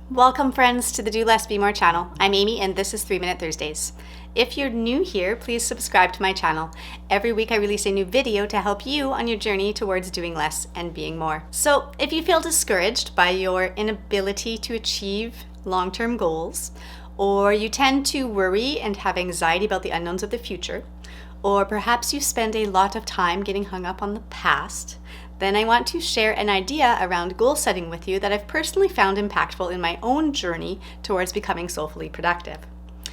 Welcome friends to the Do Less Be More channel. I'm Amy and this is 3 Minute Thursdays. If you're new here, please subscribe to my channel. Every week I release a new video to help you on your journey towards doing less and being more. So if you feel discouraged by your inability to achieve long-term goals, or you tend to worry and have anxiety about the unknowns of the future, or perhaps you spend a lot of time getting hung up on the past, then I want to share an idea around goal setting with you that I've personally found impactful in my own journey towards becoming soulfully productive.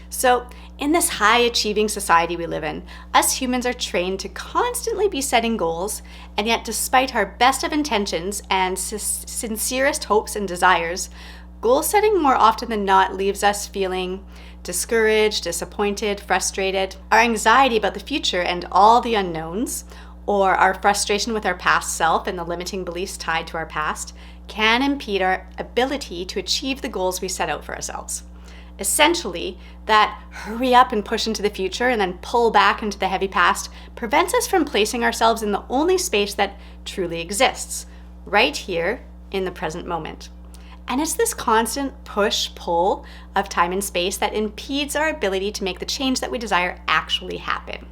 So, in this high achieving society we live in, us humans are trained to constantly be setting goals, and yet despite our best of intentions and sincerest hopes and desires, goal setting more often than not leaves us feeling discouraged, disappointed, frustrated. Our anxiety about the future and all the unknowns, or our frustration with our past self and the limiting beliefs tied to our past, can impede our ability to achieve the goals we set out for ourselves. Essentially, that hurry up and push into the future and then pull back into the heavy past prevents us from placing ourselves in the only space that truly exists, right here in the present moment. And it's this constant push-pull of time and space that impedes our ability to make the change that we desire actually happen.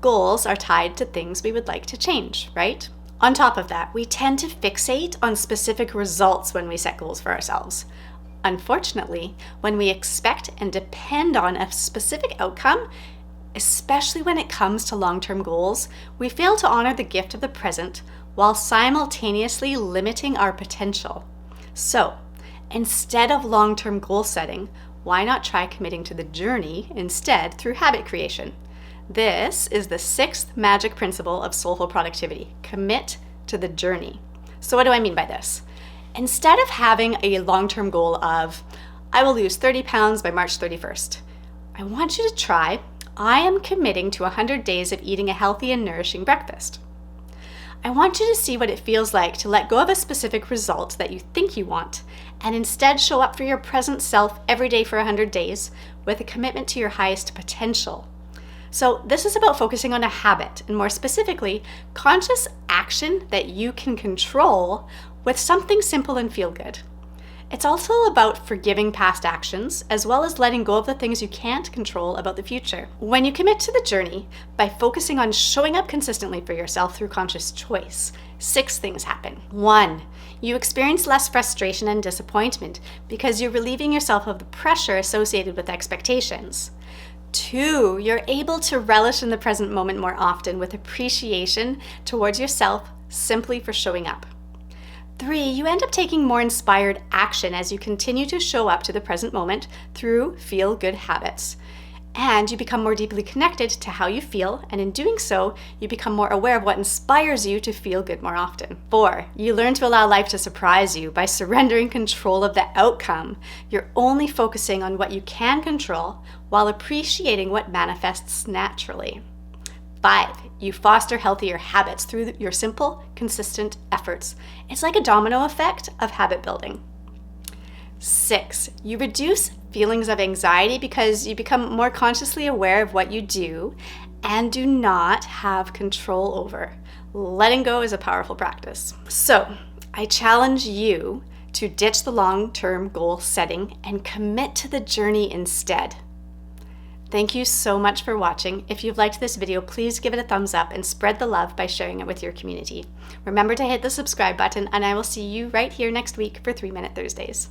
Goals are tied to things we would like to change, right? On top of that, we tend to fixate on specific results when we set goals for ourselves. Unfortunately, when we expect and depend on a specific outcome, especially when it comes to long-term goals, we fail to honor the gift of the present while simultaneously limiting our potential. So, instead of long-term goal setting, why not try committing to the journey instead through habit creation? This is the 6th magic principle of soulful productivity. Commit to the journey. So what do I mean by this? Instead of having a long-term goal of, I will lose 30 pounds by March 31st, I want you to try, I am committing to 100 days of eating a healthy and nourishing breakfast. I want you to see what it feels like to let go of a specific result that you think you want and instead show up for your present self every day for 100 days with a commitment to your highest potential. So this is about focusing on a habit, and more specifically, conscious action that you can control with something simple and feel good. It's also about forgiving past actions, as well as letting go of the things you can't control about the future. When you commit to the journey by focusing on showing up consistently for yourself through conscious choice, 6 things happen. 1, you experience less frustration and disappointment because you're relieving yourself of the pressure associated with expectations. 2, you're able to relish in the present moment more often with appreciation towards yourself simply for showing up. 3, you end up taking more inspired action as you continue to show up to the present moment through feel-good habits. And you become more deeply connected to how you feel, and in doing so, you become more aware of what inspires you to feel good more often. 4, you learn to allow life to surprise you by surrendering control of the outcome. You're only focusing on what you can control while appreciating what manifests naturally. 5, you foster healthier habits through your simple, consistent efforts. It's like a domino effect of habit building. 6, you reduce feelings of anxiety because you become more consciously aware of what you do and do not have control over. Letting go is a powerful practice. So, I challenge you to ditch the long-term goal setting and commit to the journey instead. Thank you so much for watching. If you've liked this video, please give it a thumbs up and spread the love by sharing it with your community. Remember to hit the subscribe button, and I will see you right here next week for 3 Minute Thursdays.